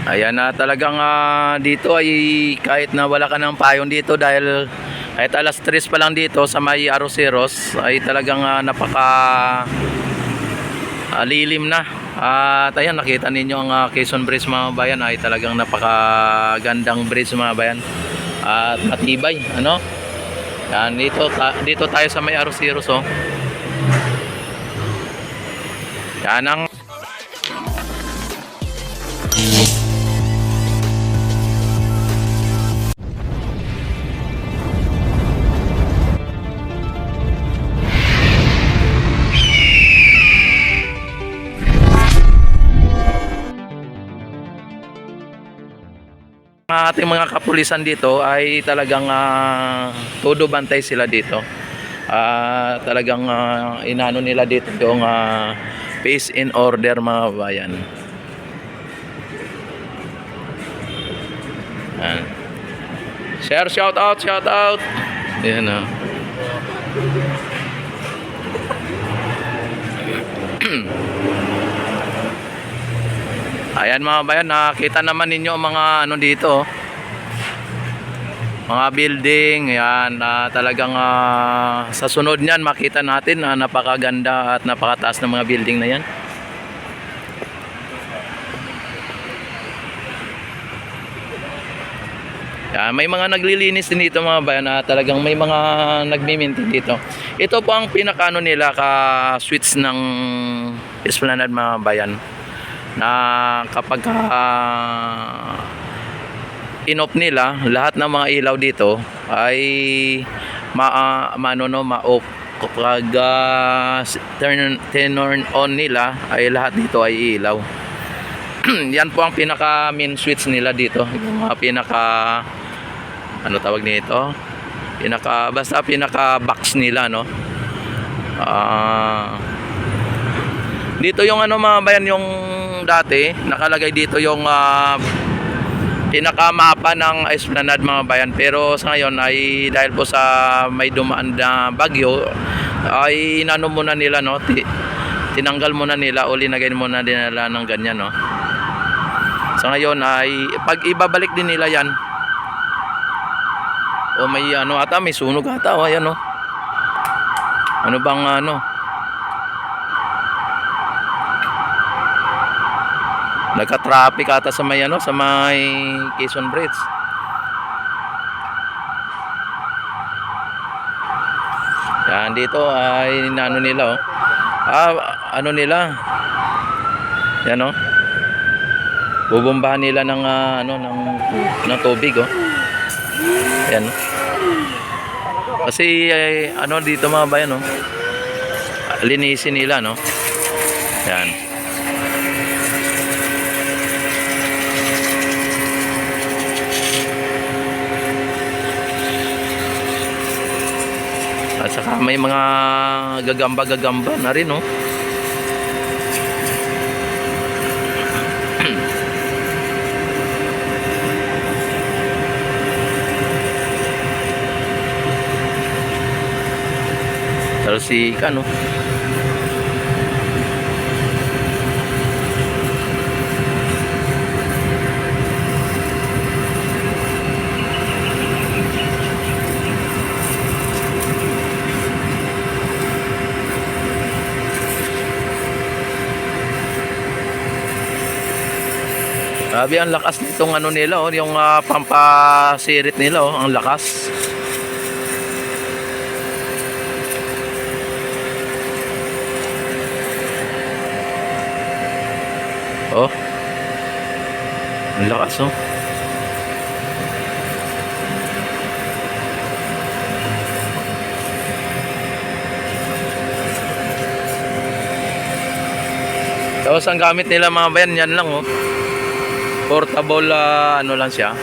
Ayan na talagang dito ay kahit na wala ka ng payong dito dahil kahit alas 3 pa lang dito sa may Arroceros ay talagang napaka lilim na. At ayan, nakita ninyo ang Quezon Bridge mga bayan, ay talagang napakagandang bridge mga bayan. At matibay, ano? Yan, dito tayo sa may Arroceros, oh. Yan ang ating mga kapulisan dito ay talagang todo bantay sila dito. Talagang inano nila dito yung peace in order mga bayan. Share, shout out, shout out. Ayan na. Ayan mga bayan, nakita naman ninyo mga ano dito, mga building. Ayan, talagang sa sunod niyan makita natin napakaganda at napakataas ng mga building na yan. Yan, may mga naglilinis din dito mga bayan, talagang may mga nagmi-maintain dito. Ito po ang pinakano nila ka-switch ng Esplanade mga bayan, na kapag in-off nila lahat ng mga ilaw dito ay ma-off. Kapag turn on nila ay lahat dito ay ilaw. Yan po ang pinaka main switch nila dito, yung mga pinaka ano tawag nito, basta pinaka box nila, no. Dito yung ano mga bayan, yung dati nakalagay dito yung pinakamapa ng Esplanade mga bayan, pero sa ngayon ay dahil po sa may dumaan na bagyo ay inano muna nila, no, tinanggal muna nila o linagay muna nila ng ganyan, no. Sa ngayon ay pag ibabalik din nila yan, o may ano ata, may sunog ata, o ayan, no. Ano bang ano, nagka-traffic ata sa may ano, sa may Quezon Bridge. Yan dito ay ano nila, oh. Ano nila? Yan, oh. Bubombahan nila ng ano ng tubig, oh. Yan. Kasi ano dito mga bayan, oh. Linisin nila, no. Yan. At saka may mga gagamba na rin, no. Talsika, no. Sabi ang lakas nitong ano nila, oh, yung pampasirit nila, oh, ang lakas. Oh. Ang lakas, oh. Tapos ang gamit nila mga bayan, yan lang, oh. Portable ano lang siya.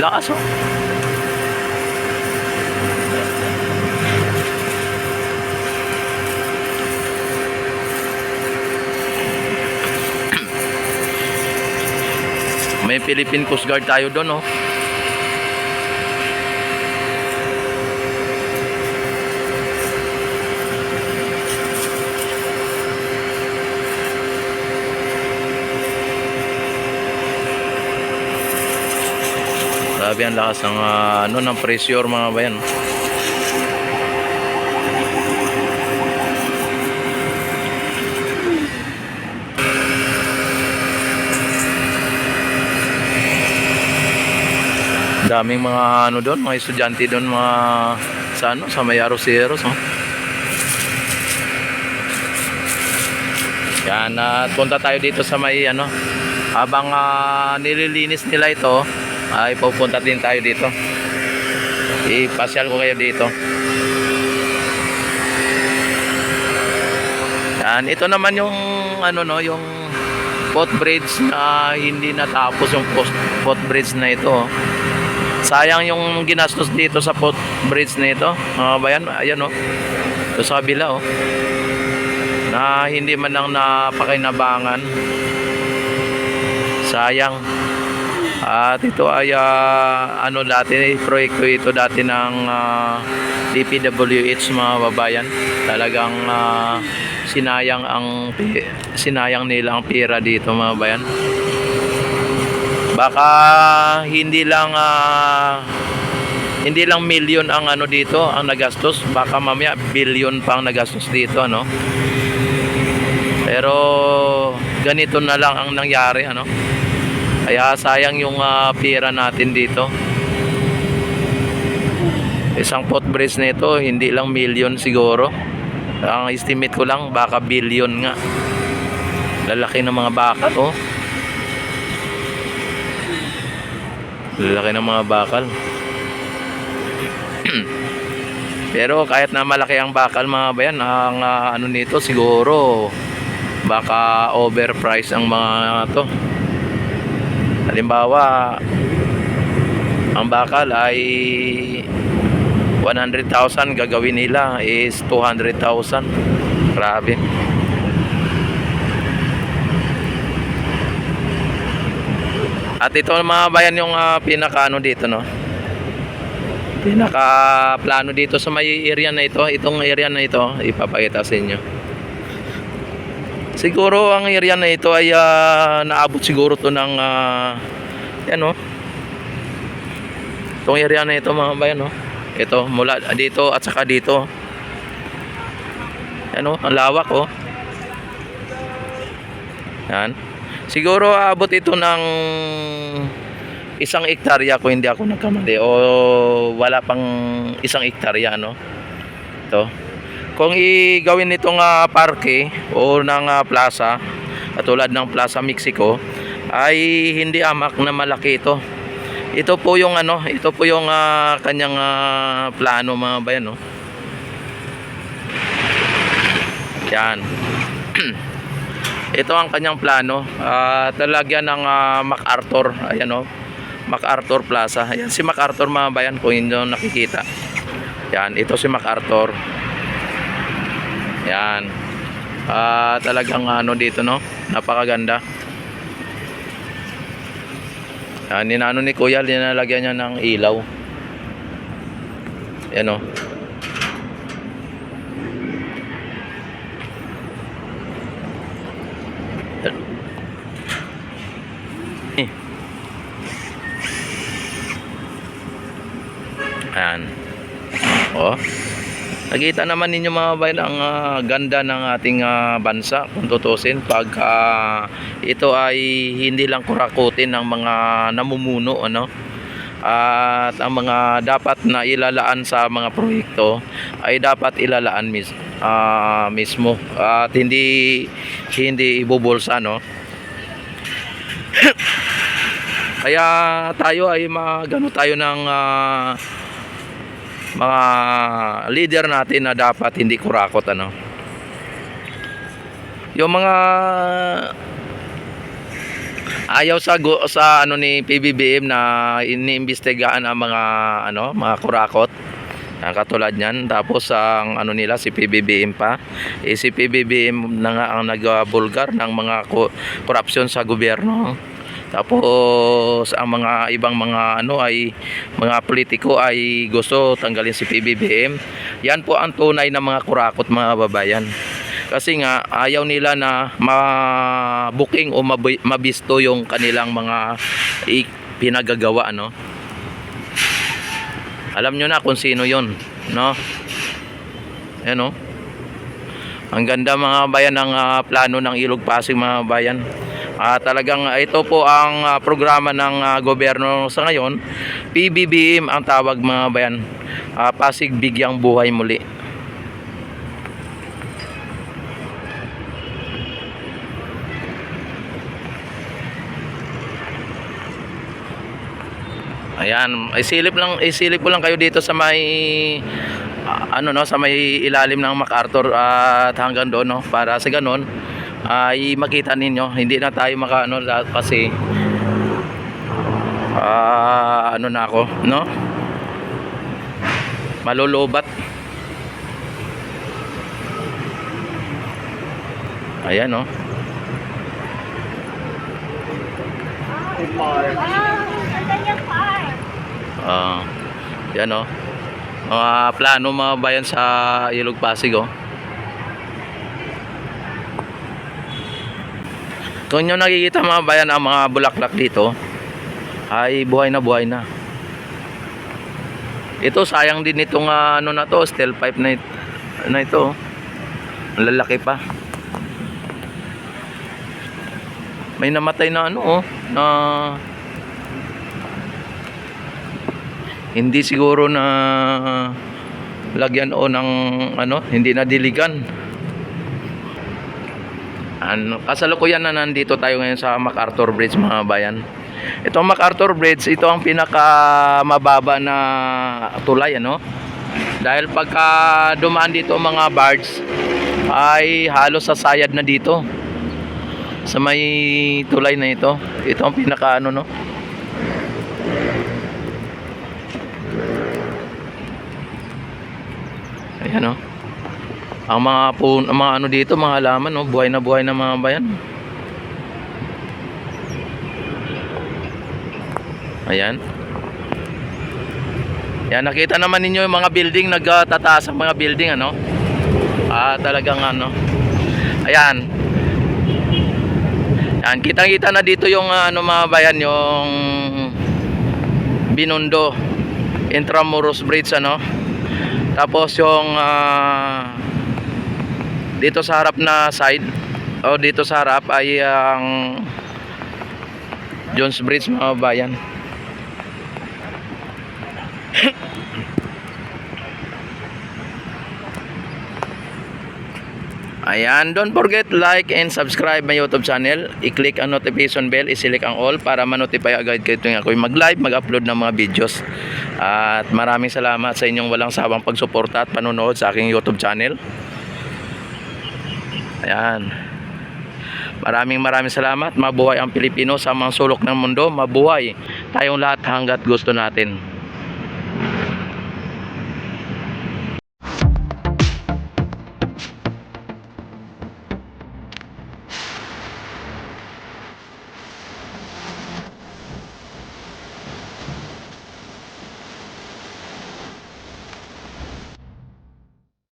Lakas, oh. May Philippine Coast Guard tayo doon, oh. Grabe ang lakas ng ano ng pressure mga bayan. Daming mga ano doon, mga estudyante doon, mga sa ano, sa may Aroseros, oh. Yan, at punta tayo dito sa may ano, habang nililinis nila ito, ay pupunta din tayo dito. Ipasyal ko kayo dito. Yan, ito naman yung ano no, yung footbridge na hindi natapos yung footbridge na ito, oh. Sayang yung ginastos dito sa footbridge na ito, mga bayan. Ayan, oh. Ito sa kabila, oh. Na hindi man lang napakinabangan. Sayang. At ito ay ano dati, proyekto ito dati ng DPWH, mga babayan. Talagang sinayang nila ang pera dito, mga bayan. Baka hindi lang milyon ang ano dito ang nagastos, baka mamaya bilyon pang nagastos dito, ano. Pero ganito na lang ang nangyari, ano. Kaya sayang yung pera natin dito. Isang footbridge nito hindi lang milyon siguro. Ang estimate ko lang baka bilyon nga. Lalaki ng mga bakal, oh. Lalaki ng mga bakal. Pero kahit na malaki ang bakal, mga bayan, ang ano nito siguro baka overprice ang mga to. Halimbawa, ang bakal ay 100,000, gagawin nila is 200,000. Grabe. At ito, mga bayan, yung pinaka ano dito, no, pinaka plano dito sa may area na ito. Itong area na ito ipapakita sa inyo. Siguro ang area na ito ay naabot siguro to ng yan, no, itong area na ito, mga bayan, no. Ito mula dito at saka dito, yan, no, ang lawak, oh. Yan. Siguro aabot ito ng 1 hektarya kung hindi ako nagkamali, o wala pang 1 hektarya, no. Ito. Kung igawin nitong parke o ng plaza, katulad ng Plaza Mexico, ay hindi amak na malaki ito. Ito po yung ano, ito po yung kanyang plano, mga bayan, no. Yan. Ito ang kanyang plano. Talagyan ng MacArthur. Ayan, oh, MacArthur Plaza. Ayan si MacArthur, mga bayan, kung hindi nyo nakikita. Yan, ito si MacArthur. Yan. Talagang ano dito, no, napakaganda. Yan, ninano ni Kuya, linalagyan niya ng ilaw. Yan, oh. Ayan. Oh. Nakita naman ninyo, mga bayan, ang ganda ng ating bansa kung tutusin pag ito ay hindi lang kurakutin ng mga namumuno, ano. At ang mga dapat na ilalaan sa mga proyekto ay dapat ilalaan mismo at hindi ibubulsa, no. Kaya tayo ay magano tayo ng mga leader natin na dapat hindi kurakot, ano. Yung mga ayaw sa ano ni PBBM na iniimbestigahan ang mga ano, mga kurakot, katulad niyan. Tapos ang ano nila, si PBBM pa, si PBBM na nga ang nagbulgar ng mga korupsyon sa gobyerno. Tapos ang mga ibang mga ano ay mga politiko ay gusto tanggalin si PBBM. Yan po ang tunay na mga kurakot, mga babayan. Kasi nga ayaw nila na mabuking o mabisto yung kanilang mga pinagagawa, ano. Alam nyo na kung sino yon, no? Ayan, oh. Ang ganda mga bayan ng plano ng Ilog Pasig mga bayan. Talagang ito po ang programa ng gobyerno sa ngayon. PBBM ang tawag mga bayan. Pasig Bigyang Buhay Muli. Ayan, isilip ko lang kayo dito sa may sa may ilalim ng MacArthur at hanggang doon, no, para sa ganon ay makita ninyo, hindi na tayo kasi na ako, no, malulubat. Ayan, no. Yan, oh. Mga plano mga bayan sa Ilog Pasig, oh. Kung nyo nakikita mga bayan ang mga bulaklak dito ay buhay na buhay na. Ito sayang din itong na to, steel pipe na ito, oh. Ang lalaki pa. May namatay na na hindi siguro na lagyan ng hindi na diligan. Kasalukuyan na nandito tayo ngayon sa MacArthur Bridge mga bayan. Itong MacArthur Bridge, ito ang pinaka mababa na tulay, dahil pagka dumaan dito mga barge ay halos sasayad na dito sa may tulay na ito. Ito ang pinaka Ayan, ang mga dito, mga halaman, buhay na mga bayan. Ayan. Yan, nakita naman ninyo yung mga building, nagtataas ang mga building, talagang Ayan. Yan, kitang-kita na dito yung mga bayan, yung Binondo Intramuros Bridge, tapos yung dito sa harap na side, dito sa harap ay ang Jones Bridge mga bayan. Ayan, don't forget like and subscribe my YouTube channel. I-click ang notification bell, i-select ang all para ma-notify agad kayo tuwing ako'y mag-live, mag-upload ng mga videos. At maraming salamat sa inyong walang sawang pagsuporta at panonood sa aking YouTube channel. Ayan. Maraming salamat. Mabuhay ang Pilipino sa mga sulok ng mundo. Mabuhay tayong lahat hanggat gusto natin.